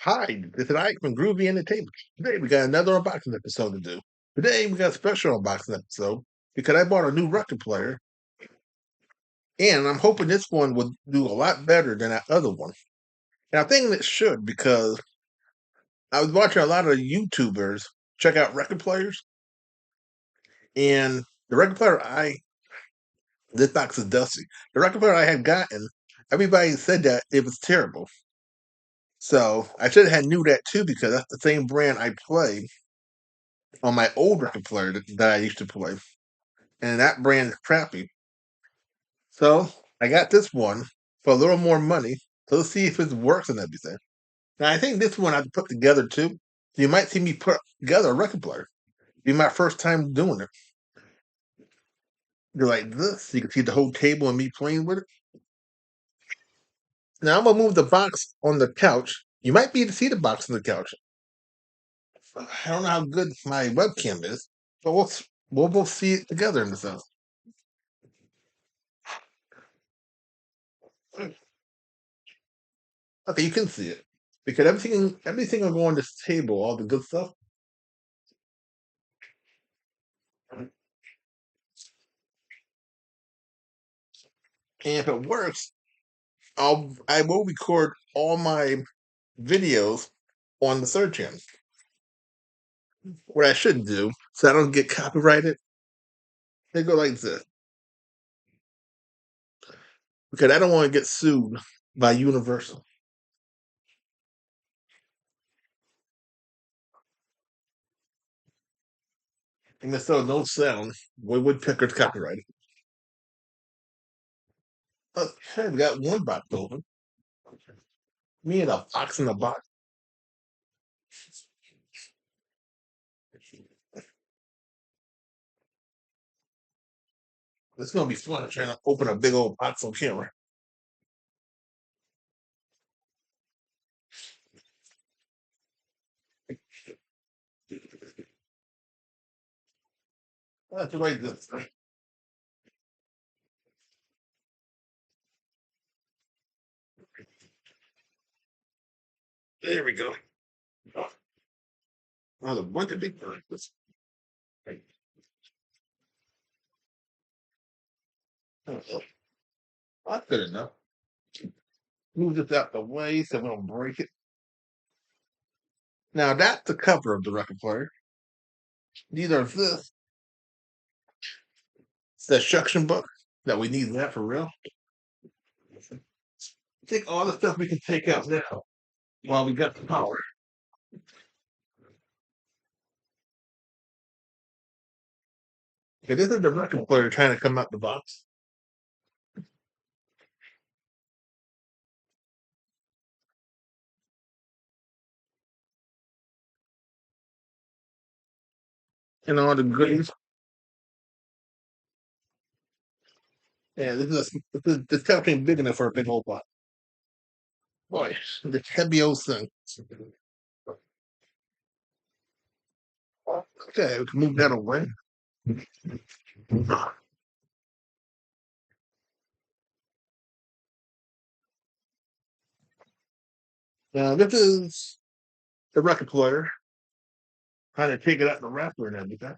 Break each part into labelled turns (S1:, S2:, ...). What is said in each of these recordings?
S1: Hi, this is Ike from Groovy Entertainment. Today we got another unboxing episode to do. Today we got a special unboxing episode because I bought a new record player and I'm hoping this one will do a lot better than that other one. And I think it should because I was watching a lot of YouTubers check out record players and the record player this box is dusty. The record player I had gotten, everybody said that it was terrible. So I should have knew that too because that's the same brand I play on my old record player that I used to play. And that brand is crappy. So I got this one for a little more money. So let's see if it works and everything. Now I think this one I have to put together too. So you might see me put together a record player. Be my first time doing it. You're like this. So you can see the whole table and me playing with it. Now I'm gonna move the box on the couch. You might be able to see the box on the couch. I don't know how good my webcam is, but we'll both see it together in the sense. Okay, you can see it because everything will go on this table, all the good stuff. And if it works, I will record all my videos on the third channel. What I should do, so I don't get copyrighted, they go like this. Because I don't want to get sued by Universal. And there's still no sound. Woodpecker's copyrighted. Okay, we got one box open. Me and a box in the box. It's gonna be fun trying to open a big old box on camera. I have to write this. There we go. Oh, a bunch of big boxes. Oh, that's good enough. Move this out the way so we don't break it. Now that's the cover of the record player. These are this. It's the instruction book that we need that for real. Take all the stuff we can take out now while we got the power. Okay, this is the record player trying to come out the box. And all the goodies. Yeah, this kind of thing big enough for a big old box. Boy, this heavy old thing. Okay, we can move that away. Now this is the record player. Trying to take it out the wrapper and everything.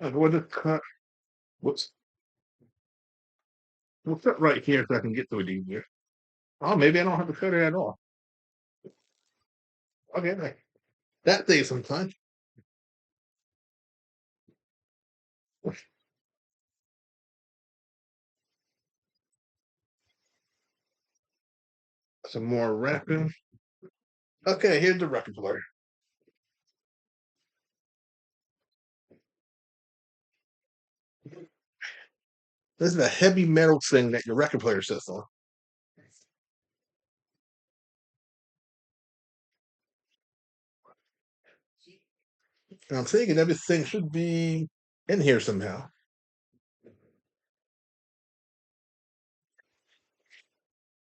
S1: Okay, we'll just cut. Whoops. We'll cut right here so I can get to it easier. Oh, maybe I don't have to cut it at all. Okay, that saves some time. Some more wrapping. Okay, here's the record player. This is a heavy metal thing that your record player sits on. And I'm thinking everything should be in here somehow.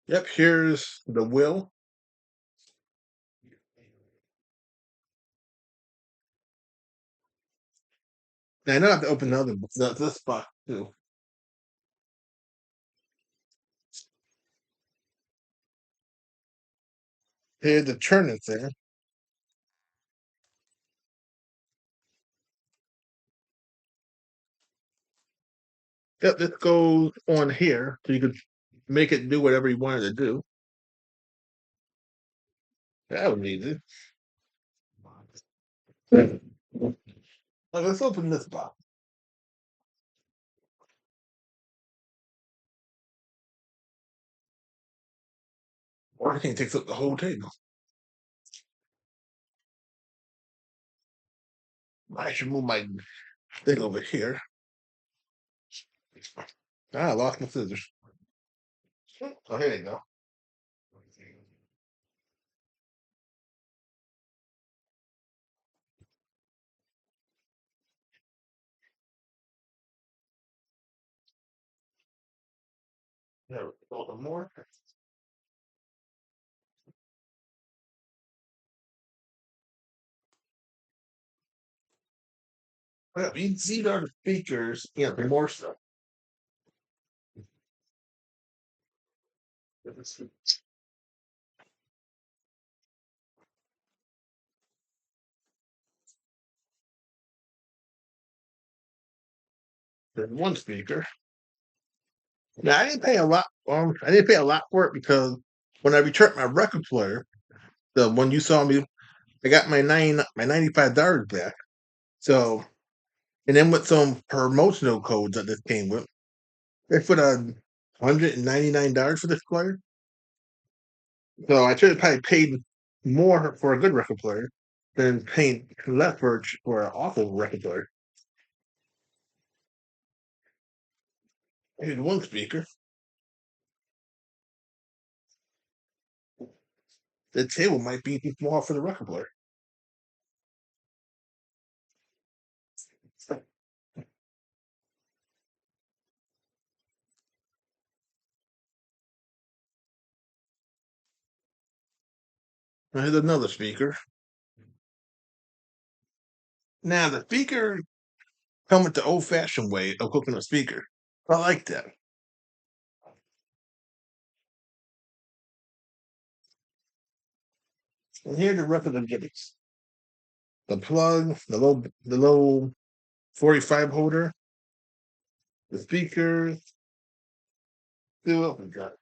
S1: Yep, here's the wheel. Now I know I have to open the other this box too. Here's the turning thing. Yep, this goes on here, so you could make it do whatever you wanted to do. That was easy. Now, let's open this box. Or I think it takes up the whole table. I should move my thing over here. Ah, I lost my scissors. Oh, here you go. There we go. A little more. Yeah, these are the speakers. Yeah, the more stuff. There's one speaker. Now I didn't pay a lot. I didn't pay a lot for it because when I returned my record player, the one you saw me, I got my $95 back. So, and then with some promotional codes that this came with, they put a $199 for this player. So I should have probably paid more for a good record player than paying less for an awful record player. Here's one speaker. The table might be too small for the record player. Here's another speaker. Now the speaker come with the old-fashioned way of cooking a speaker. I like that. And here are the rest of the gimmicks. The plug, the little 45 holder, the speakers. See what we got.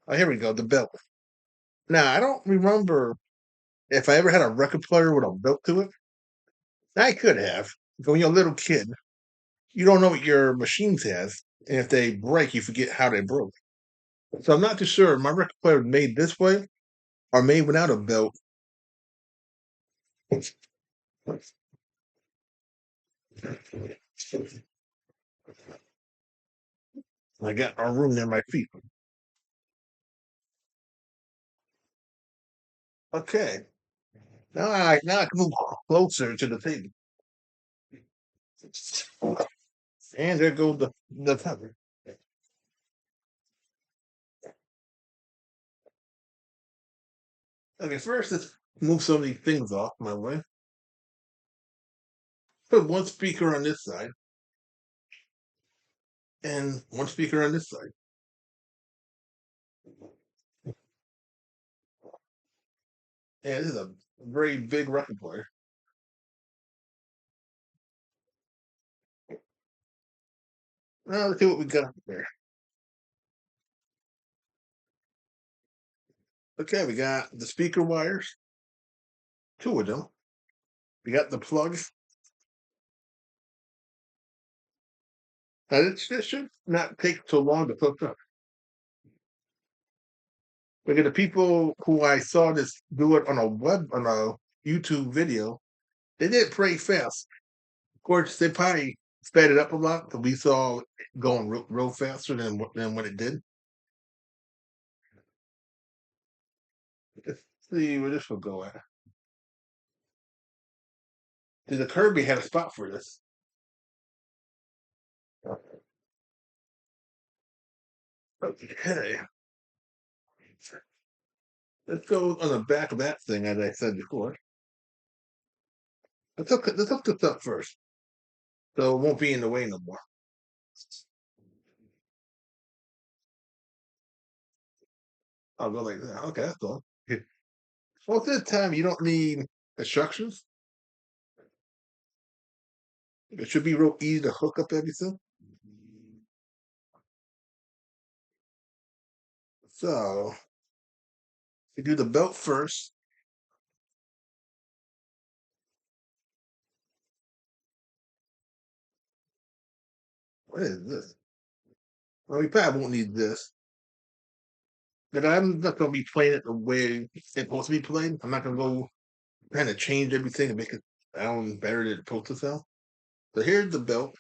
S1: Oh, here we go, the belt. Now I don't remember if I ever had a record player with a belt to it. I could have. But when you're a little kid, you don't know what your machines has, and if they break, you forget how they broke. So I'm not too sure. My record player was made this way or made without a belt. I got a room near my feet. Okay. Now I can move closer to the table. And there goes the feather. Okay, first let's move some of these things off my way. Put one speaker on this side and one speaker on this side. And this is a very big record player. Now let's see what we got there. Okay, we got the speaker wires, two of them. We got the plugs. Now this should not take so long to hook up. Look at the people who I saw this do it on a YouTube video. They did it pretty fast. Of course, they probably sped it up a lot, but we saw it going real faster than what it did. Let's see where this will go at. The Kirby had a spot for this. Okay, let's go on the back of that thing, as I said before. Let's hook this up first, so it won't be in the way no more. I'll go like that. Okay, that's all. Most of the time, you don't need instructions. It should be real easy to hook up everything. So you do the belt first. What is this? Well, we probably won't need this. But I'm not gonna be playing it the way it's supposed to be played. I'm not gonna go trying to change everything and make it sound better than it's supposed to sound. So here's the belt.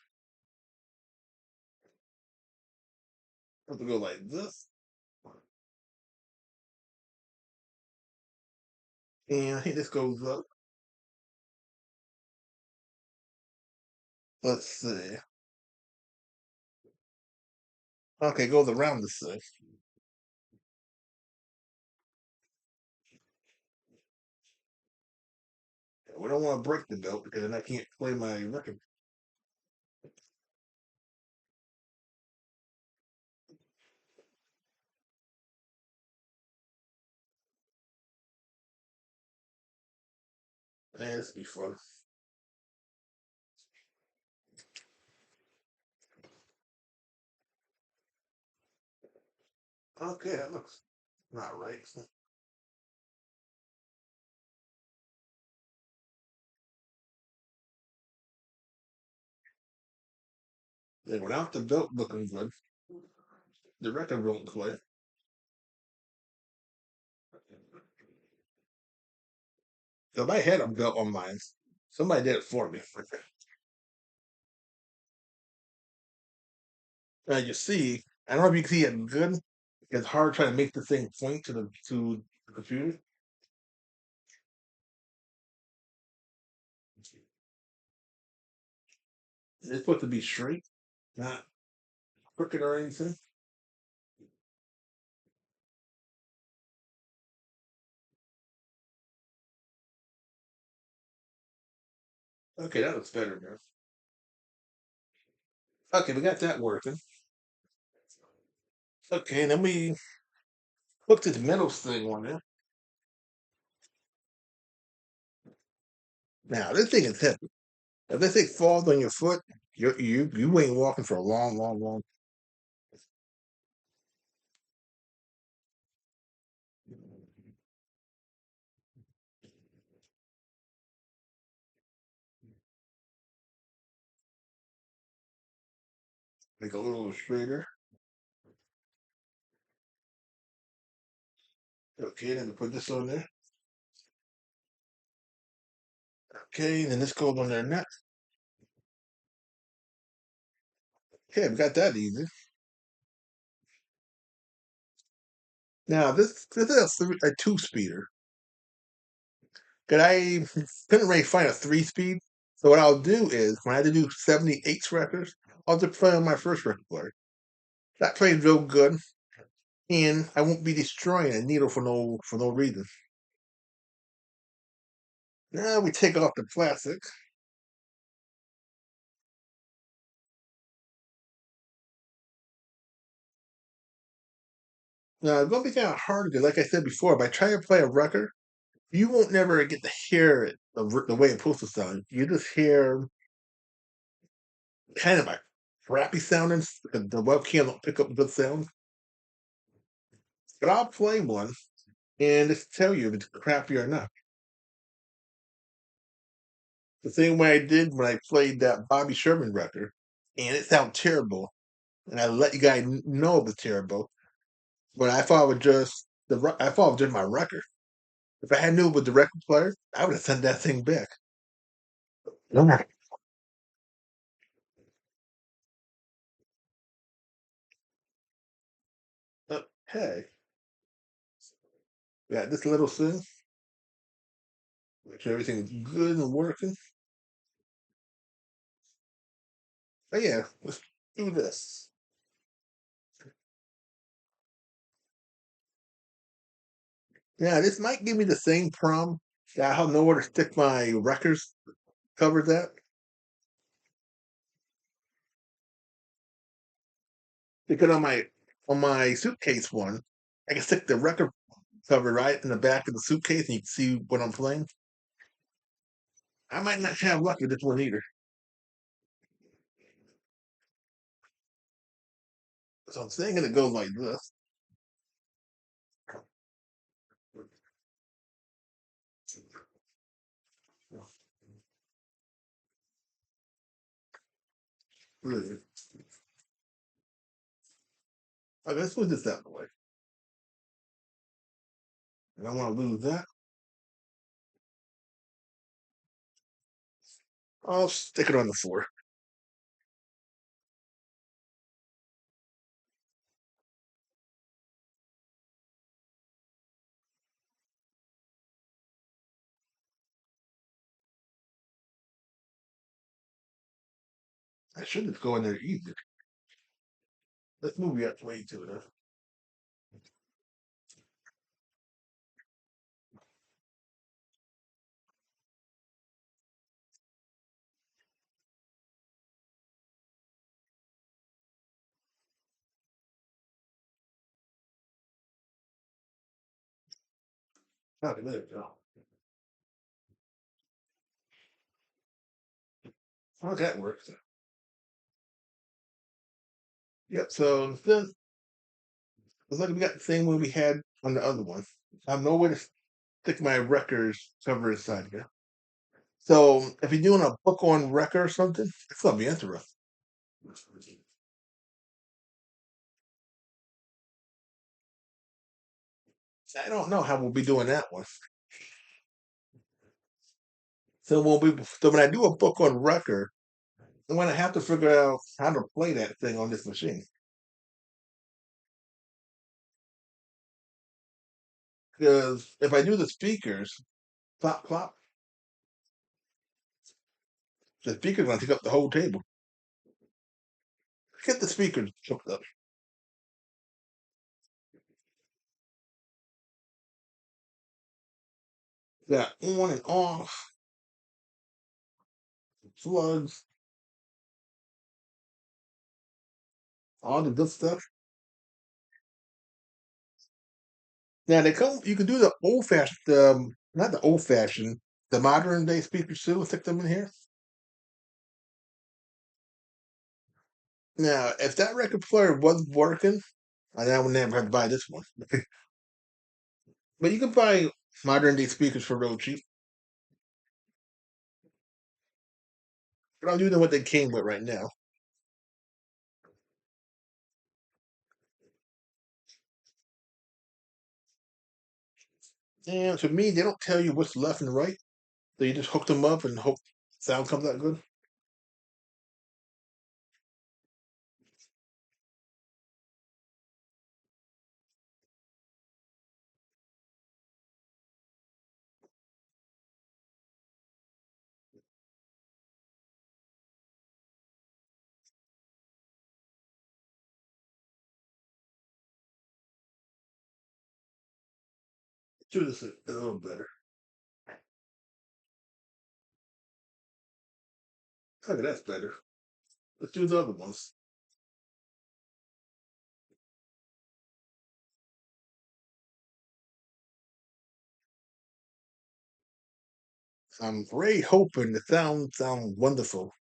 S1: I have to go like this. And I think this goes up. Let's see. Okay, goes around this thing. We don't want to break the belt because then I can't play my record. Man, this will be fun. Okay, that looks not right. Yeah, without the belt looking good, the record won't play. So if I had a belt on mine, somebody did it for me. As you see, I don't know if you can see it good. It's hard trying to make the thing point to the computer. It's supposed to be straight, not crooked or anything. Okay, that looks better now. Okay, we got that working. Okay, then we hooked this metal thing on there. Now this thing is heavy. If this thing falls on your foot, you ain't walking for a long, long, long. Make a little straighter. Okay, then we put this on there. Okay, then this goes on there next. Okay, we got that easy. Now this is a two speeder. Cause I couldn't really find a 3 speed. So what I'll do is when I had to do 78 records, I'll just play on my first record player. That plays real good, and I won't be destroying a needle for no reason. Now we take off the plastic. Now it's gonna be kind of hard because, like I said before, if I try to play a record, you won't never get to hear it the way it's supposed to sound. You just hear kind of a crappy sounding. The webcam don't pick up good sound. But I'll play one and just tell you if it's crappy or not. The same way I did when I played that Bobby Sherman record, and it sounded terrible. And I let you guys know it was terrible. But I thought it was just I thought it was just my record. If I had knew it was the record player, I would have sent that thing back. No. Okay, got this little thing. Make sure everything is good and working. Oh yeah, let's do this. Yeah, this might give me the same problem. Yeah, I have nowhere to stick my records. cover that? Because on my suitcase one, I can stick the record cover right in the back of the suitcase, and you can see what I'm playing. I might not have luck with this one either. So I'm thinking it goes like this. Really. Okay, let's put this out of the way. I don't want to lose that. I'll stick it on the floor. I should just go in there easy. Let's move you out the way to it. Okay, there we go. How that works. Yep. So then it's like we got the same one we had on the other one. I have nowhere to stick my records cover inside here. So if you're doing a book on record or something, it's gonna be interesting. I don't know how we'll be doing that one. So when I do a book on record, I'm gonna have to figure out how to play that thing on this machine. Because if I do the speakers, plop plop, the speaker's gonna take up the whole table. Get the speakers hooked up. Got on and off, plugs, all the good stuff. Now they come. You can do the old fashioned, not the old fashioned, the modern day speakers too. Stick them in here. Now, if that record player wasn't working, I would never have to buy this one. But you can buy modern day speakers for real cheap. But I'm using what they came with right now. And to me, they don't tell you what's left and right. So you just hook them up and hope sound comes out good. Do this a little better. Okay, that's better. Let's do the other ones. I'm really hoping the sound wonderful.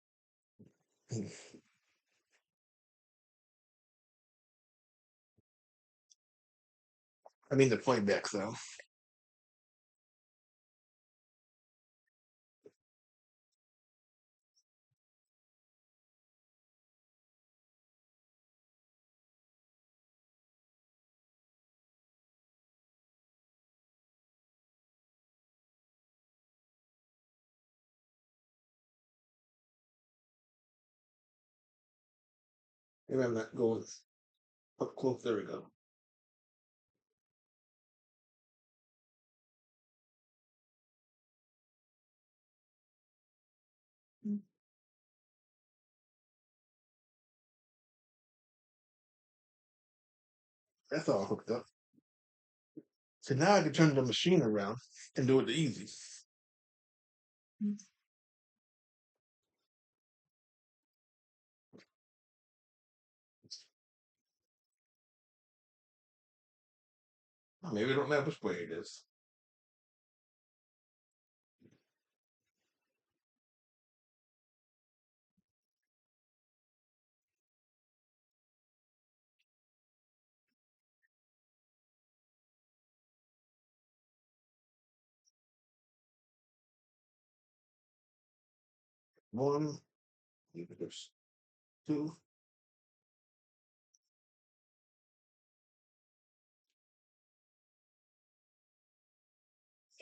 S1: I mean the playback sound. Maybe I'm not going up close. There we go. That's all hooked up. So now I can turn the machine around and do it the easy. Maybe I don't know which way it is. One, there's two,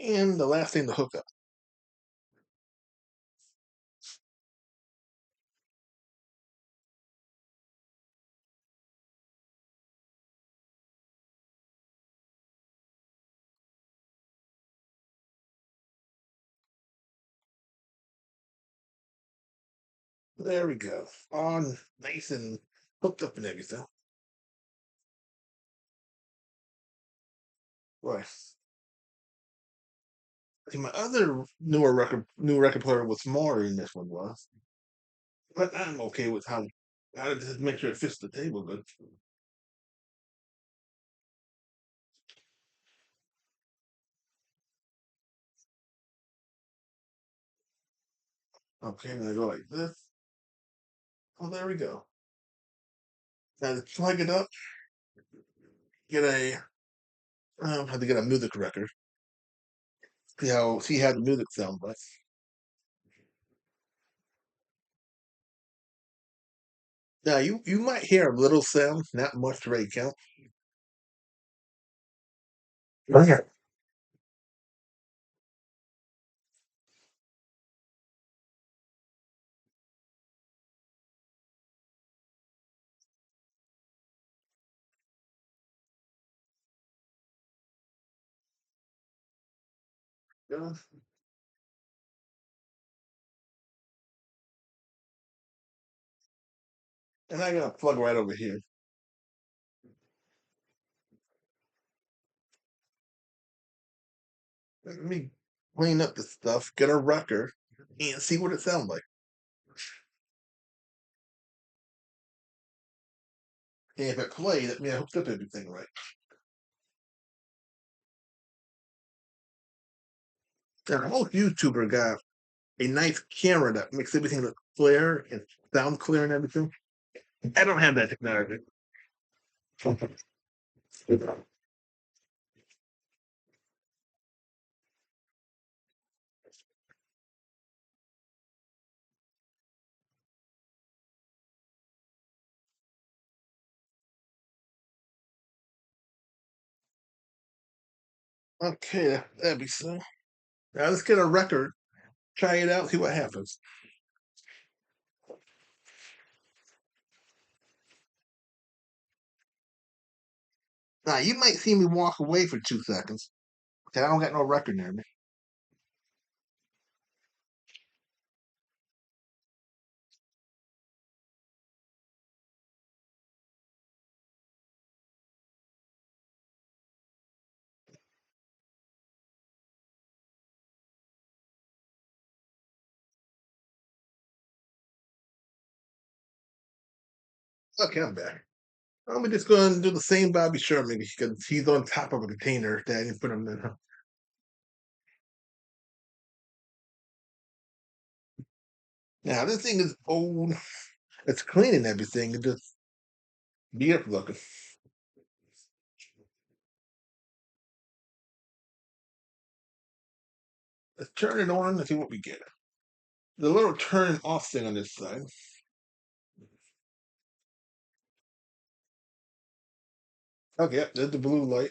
S1: and the last thing to hook up. There we go. On nice and hooked up and everything. Right. See, my other new record player was smaller than this one was, but I'm okay with how. I just make sure it fits the table good. Okay, and I go like this. Oh, there we go. Now to plug it up, get a have to get a music record. See how the music sounds like. Now you might hear a little sound, not much to really count. Okay. Yeah. And I got a plug right over here. Let me clean up the stuff, get a record, and see what it sounds like. And if it plays, that means I hooked up everything right. Now, most YouTuber got a nice camera that makes everything look clear and sound clear and everything. I don't have that technology. Okay, that'd be so. Now let's get a record, try it out, see what happens. Now you might see me walk away for 2 seconds. Okay, I don't got no record near me. Okay, I'm back. I'm just going to do the same Bobby Sherman because he's on top of a container that I didn't put him in. Now this thing is old. It's clean and everything. It just beautiful looking. Let's turn it on and see what we get. The little turn and off thing on this side. Okay, yep, there's the blue light.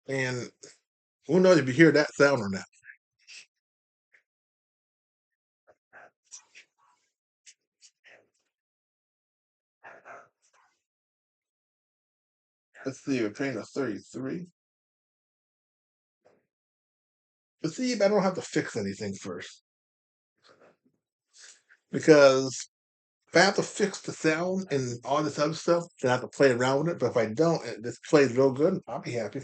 S1: And who knows if you hear that sound or not. Let's see, we're paying a 33. Let's see if I don't have to fix anything first. Because if I have to fix the sound and all this other stuff, then I have to play around with it. But if I don't, and this plays real good, I'll be happy.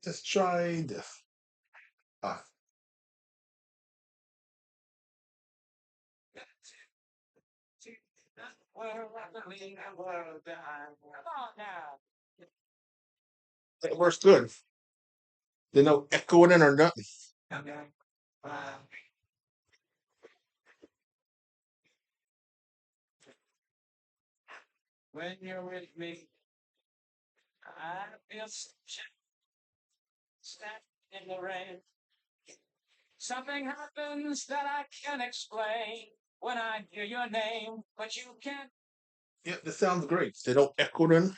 S1: Just try this. Ah, It works good. There's no echoing in or nothing. Yeah, this sounds great. They don't echo in.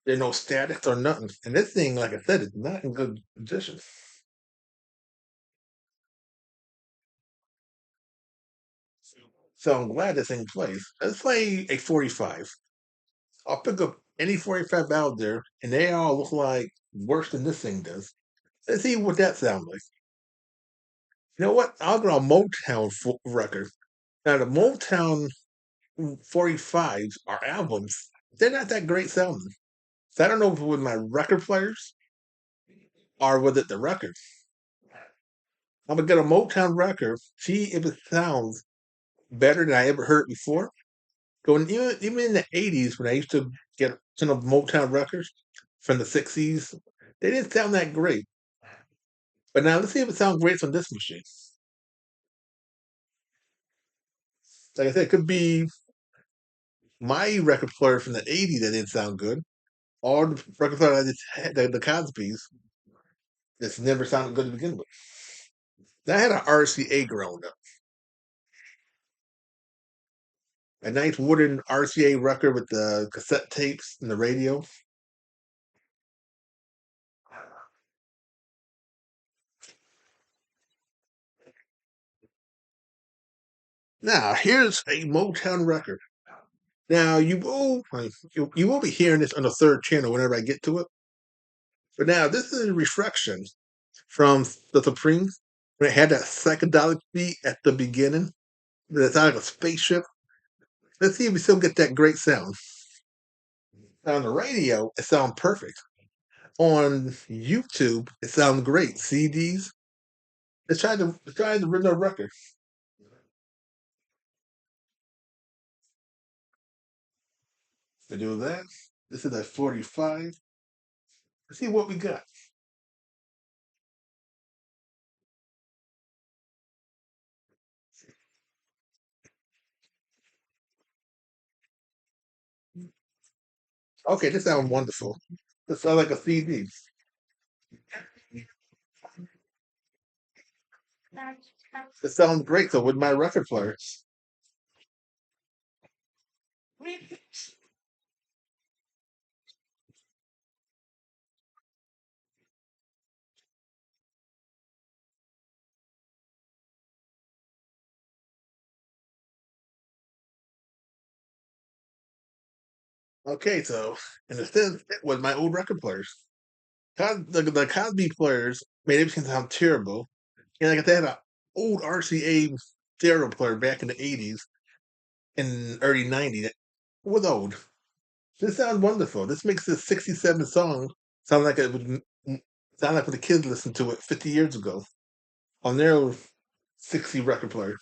S1: There's no statics or nothing. And this thing, like I said, is not in good condition. So I'm glad this thing plays. Let's play a 45. I'll pick up any 45 out there, and they all look like worse than this thing does. Let's see what that sounds like. You know what? I'll go on Motown record. Now, the Motown 45s are albums. They're not that great sounding. So I don't know if it was my record players or was it the record. I'm gonna get a Motown record, see if it sounds better than I ever heard before. Going even in the '80s when I used to get some of Motown records from the '60s, they didn't sound that great. But now let's see if it sounds great on this machine. Like I said, it could be my record player from the '80s that didn't sound good, or the record player that just had the Cosby's that's never sounded good to begin with. I had an RCA growing up, a nice wooden RCA record with the cassette tapes and the radio. Now here's a Motown record. Now you will be hearing this on the third channel whenever I get to it. But now this is a reflection from the Supremes when it had that psychedelic beat at the beginning. That sounded like a spaceship. Let's see if we still get that great sound. On the radio, it sounds perfect. On YouTube, it sounds great. CDs, it's trying to rip a record. To do that, this is a 45. Let's see what we got. Okay, this sounds wonderful. This sounds like a CD. This sounds great. So with my record player. Okay, so in a sense, it was my old record players. The Cosby players made everything sound terrible. And like they had an old RCA stereo player back in the '80s and early '90s. It was old. This sounds wonderful. This makes this '67 song sound like it would sound like when the kids listened to it 50 years ago on their 60 record player.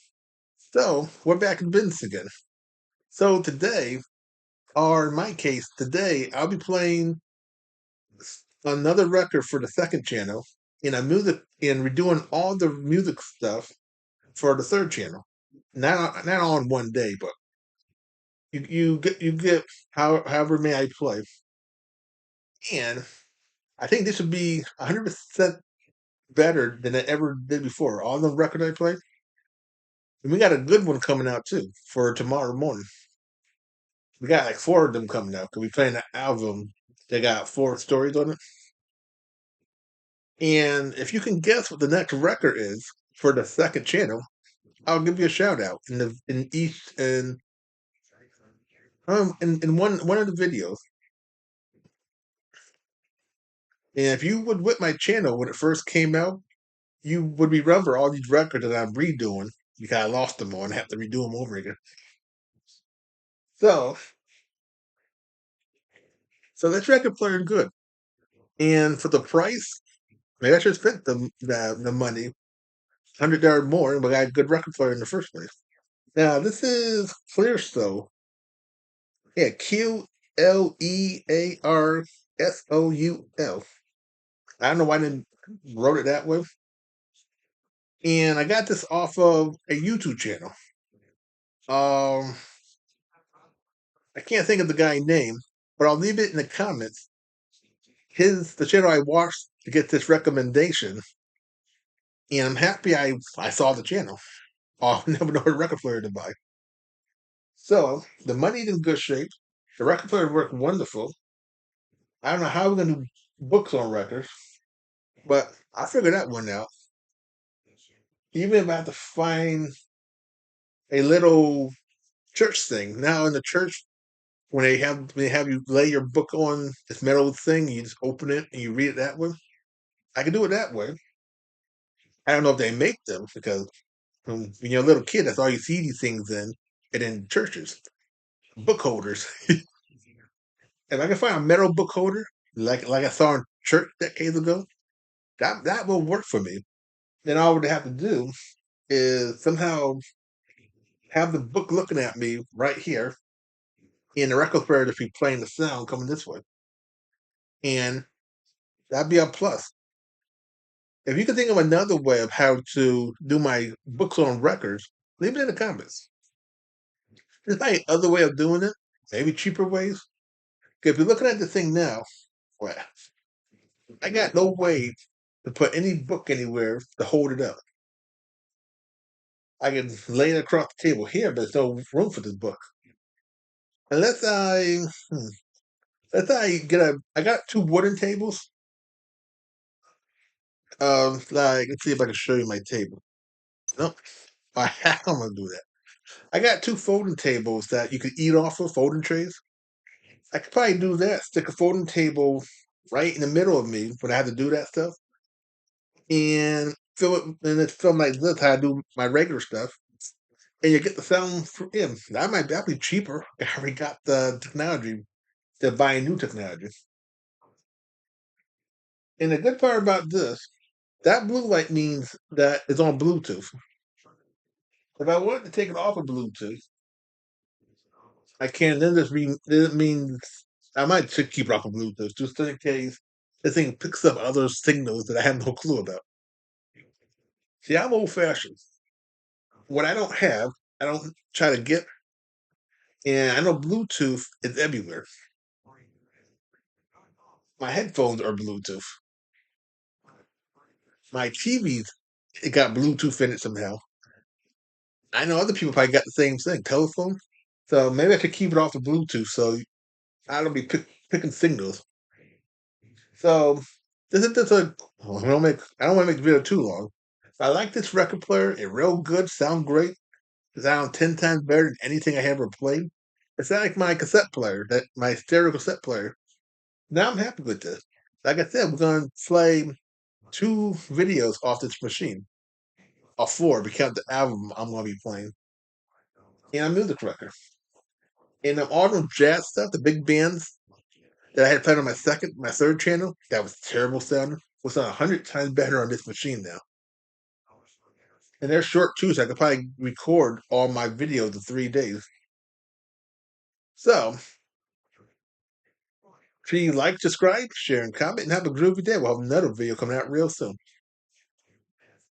S1: So we're back in business again. So today, or in my case, today I'll be playing another record for the second channel, and redoing all the music stuff for the third channel. Not all in one day, but you get however many I play, and I think this would be 100% better than I ever did before. All the record I played, and we got a good one coming out too for tomorrow morning. We got like four of them coming out because we playing an album. They got four stories on it, and if you can guess what the next record is for the second channel, I'll give you a shout out in one of the videos. And if you would with my channel when it first came out, you would remember all these records that I'm redoing because I lost them all and have to redo them over again. So, so this record player good, and for the price, maybe I should spend the money, $100 more, but I got a good record player in the first place. Now this is Clearstone. Yeah, Qlearsoul. I don't know why I didn't wrote it that way. And I got this off of a YouTube channel. Um, I can't think of the guy's name, but I'll leave it in the comments. The channel I watched to get this recommendation, and I'm happy I saw the channel. I'll never know what record player to buy. So the money's in good shape. The record player worked wonderful. I don't know how we're gonna do books on records, but I figured that one out. Even if I have to find a little church thing. Now in the church, when they have you lay your book on this metal thing, you just open it and you read it that way. I can do it that way. I don't know if they make them because when you're a little kid, that's all you see these things in, and in churches, book holders. If I can find a metal book holder, like I saw in church decades ago, that will work for me. Then all I would have to do is somehow have the book looking at me right here, and the record player to be playing the sound coming this way, and that'd be a plus. If you can think of another way of how to do my books on records, leave it in the comments. There's probably other way of doing it, maybe cheaper ways. 'Cause if you're looking at the thing now, well, I got no way to put any book anywhere to hold it up. I can lay it across the table here, but there's no room for this book. Unless let's I get I got two wooden tables. Like let's see if I can show you my table. Nope, I'm gonna do that. I got two folding tables that you could eat off of, folding trays. I could probably do that. Stick a folding table right in the middle of me when I have to do that stuff, and fill it, and it's film like this. How I do my regular stuff, and you get the sound from him. That'd be cheaper. I already got the technology to buy new technology. And the good part about this, that blue light means that it's on Bluetooth. If I wanted to take it off of Bluetooth, I can. Then it means I might should keep it off of Bluetooth just in case this thing picks up other signals that I have no clue about. See, I'm old fashioned. What I don't have, I don't try to get. And I know Bluetooth is everywhere. My headphones are Bluetooth. My TV's it got Bluetooth in it somehow. I know other people probably got the same thing, telephone. So maybe I could keep it off of Bluetooth so I don't be picking signals. So this is just a I don't want to make the video too long. I like this record player. It's real good, sound great. Sound 10 times better than anything I ever played. It's not like my cassette player, that my stereo cassette player. Now I'm happy with this. Like I said, we're gonna play two videos off this machine. Or four, because the album I'm gonna be playing. And a music record. And all them jazz stuff, the big bands that I had played on my third channel, that was terrible sounding, was 100 times better on this machine now. And they're short too, so I could probably record all my videos in 3 days. So, please like, subscribe, share, and comment, and have a groovy day. We'll have another video coming out real soon.